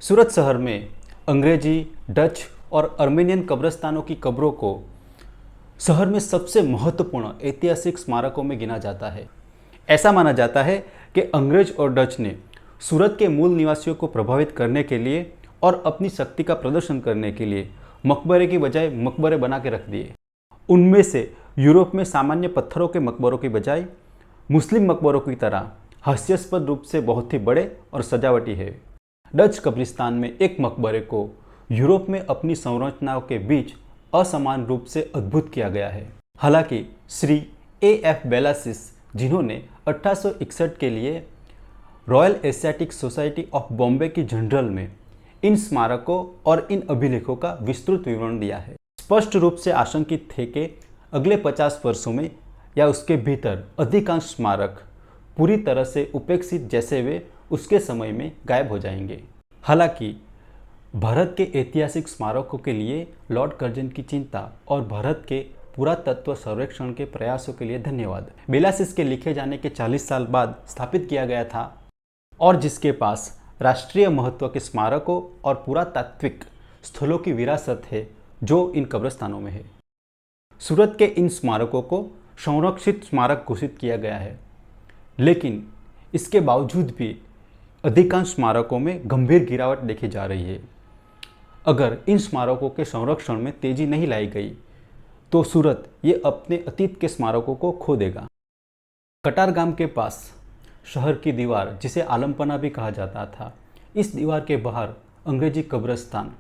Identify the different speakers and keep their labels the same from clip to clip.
Speaker 1: सूरत शहर में अंग्रेजी, डच और अर्मेनियन कब्रिस्तानों की कब्रों को शहर में सबसे महत्वपूर्ण ऐतिहासिक स्मारकों में गिना जाता है। ऐसा माना जाता है कि अंग्रेज और डच ने सूरत के मूल निवासियों को प्रभावित करने के लिए और अपनी शक्ति का प्रदर्शन करने के लिए मकबरे की बजाय मकबरे बना के रख दिए। उनमें से यूरोप में सामान्य पत्थरों के मकबरों की बजाय मुस्लिम मकबरों की तरह हास्यास्पद रूप से बहुत ही बड़े और सजावटी है। डच कब्रिस्तान में एक मकबरे को यूरोप में अपनी संरचनाओं के बीच असमान रूप से अद्भुत किया गया है। हालांकि श्री A.F. बेलासिस, जिन्होंने 1861 के लिए royal Asiatic society of Bombay की जनरल में इन स्मारकों और इन अभिलेखों का विस्तृत विवरण दिया है, स्पष्ट रूप से आशंकित थे कि अगले 50 वर्षों में या उसके भीतर अधिकांश स्मारक पूरी तरह से उपेक्षित जैसे वे उसके समय में गायब हो जाएंगे। हालांकि भारत के ऐतिहासिक स्मारकों के लिए लॉर्ड कर्जन की चिंता और भारत के पुरातत्व सर्वेक्षण के प्रयासों के लिए धन्यवाद बेलासिस के लिखे जाने के 40 साल बाद स्थापित किया गया था और जिसके पास राष्ट्रीय महत्व के स्मारकों और पुरातात्विक स्थलों की विरासत है जो इन कब्रिस्तानों में है। सूरत के इन स्मारकों को संरक्षित स्मारक घोषित किया गया है, लेकिन इसके बावजूद भी अधिकांश स्मारकों में गंभीर गिरावट देखी जा रही है। अगर इन स्मारकों के संरक्षण में तेजी नहीं लाई गई तो सूरत ये अपने अतीत के स्मारकों को खो देगा। कटारगाम के पास शहर की दीवार, जिसे आलमपना भी कहा जाता था, इस दीवार के बाहर अंग्रेजी कब्रिस्तान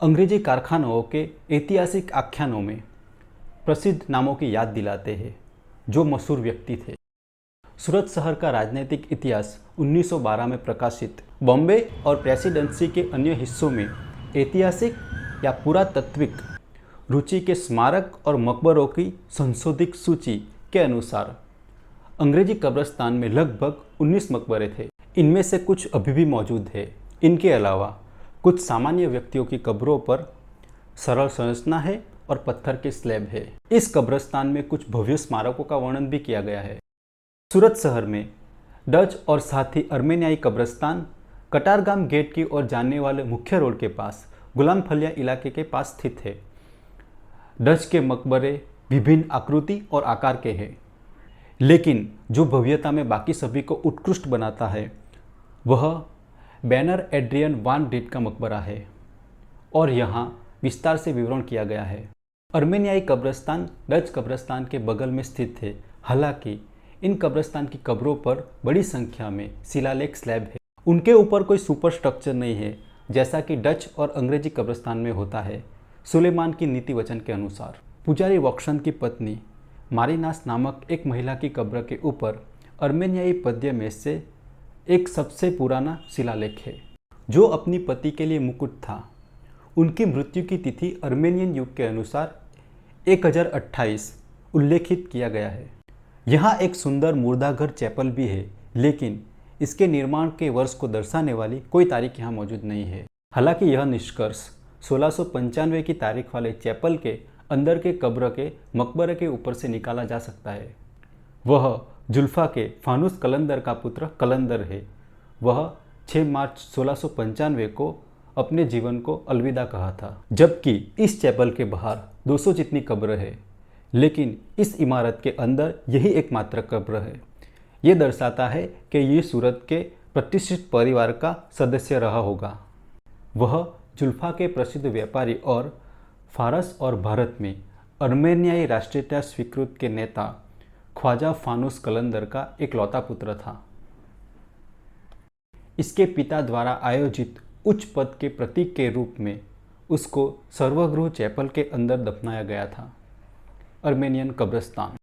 Speaker 1: अंग्रेजी कारखानों के ऐतिहासिक आख्यानों में प्रसिद्ध नामों की याद दिलाते हैं जो मशहूर व्यक्ति थे। सूरत शहर का राजनीतिक इतिहास 1912 में प्रकाशित बॉम्बे और प्रेसिडेंसी के अन्य हिस्सों में ऐतिहासिक या पुरातात्विक रुचि के स्मारक और मकबरों की संशोधित सूची के अनुसार अंग्रेजी कब्रिस्तान में लगभग 19 मकबरे थे। इनमें से कुछ अभी भी मौजूद है। इनके अलावा कुछ सामान्य व्यक्तियों की कब्रों पर सरल संरचना है और पत्थर के स्लैब है। इस कब्रिस्तान में कुछ भव्य स्मारकों का वर्णन भी किया गया है। सूरत शहर में डच और साथ ही अर्मेनियाई कब्रिस्तान कटारगाम गेट की ओर जाने वाले मुख्य रोड के पास गुलाम फलिया इलाके के पास स्थित है। डच के मकबरे विभिन्न आकृति और आकार के हैं, लेकिन जो भव्यता में बाकी सभी को उत्कृष्ट बनाता है वह बैनर एड्रियन वान डीट का मकबरा है और यहाँ विस्तार से विवरण किया गया है। अर्मेनियाई कब्रिस्तान डच कब्रिस्तान के बगल में स्थित है। हालांकि इन कब्रिस्तान की कब्रों पर बड़ी संख्या में शिलालेख स्लैब है। उनके ऊपर कोई सुपर स्ट्रक्चर नहीं है जैसा कि डच और अंग्रेजी कब्रिस्तान में होता है। सुलेमान की नीति वचन के अनुसार पुजारी वॉक्शन की पत्नी मारिनास नामक एक महिला की कब्र के ऊपर अर्मेनियाई पद्य में से एक सबसे पुराना शिलालेख है जो अपनी पति के लिए मुकुट था। उनकी मृत्यु की तिथि अर्मेनियन युग के अनुसार 1028 उल्लेखित किया गया है। यहाँ एक सुंदर मुर्दाघर चैपल भी है, लेकिन इसके निर्माण के वर्ष को दर्शाने वाली कोई तारीख यहाँ मौजूद नहीं है। हालांकि यह निष्कर्ष 1695 की तारीख वाले चैपल के अंदर के कब्र के मकबरे के ऊपर से निकाला जा सकता है। वह जुल्फा के फानूस कलंदर का पुत्र कलंदर है। वह 6 मार्च 1695 को अपने जीवन को अलविदा कहा था। जबकि इस चैपल के बाहर 200 जितनी कब्र है, लेकिन इस इमारत के अंदर यही एकमात्र कब्र है। ये दर्शाता है कि ये सूरत के प्रतिष्ठित परिवार का सदस्य रहा होगा। वह जुल्फा के प्रसिद्ध व्यापारी और फारस और भारत में अर्मेनियाई राष्ट्रीयता स्वीकृत के नेता ख्वाजा फानूस कलंदर का इकलौता पुत्र था। इसके पिता द्वारा आयोजित उच्च पद के प्रतीक के रूप में उसको सर्वगृह चैपल के अंदर दफनाया गया था। अर्मेनियन कब्रिस्तान।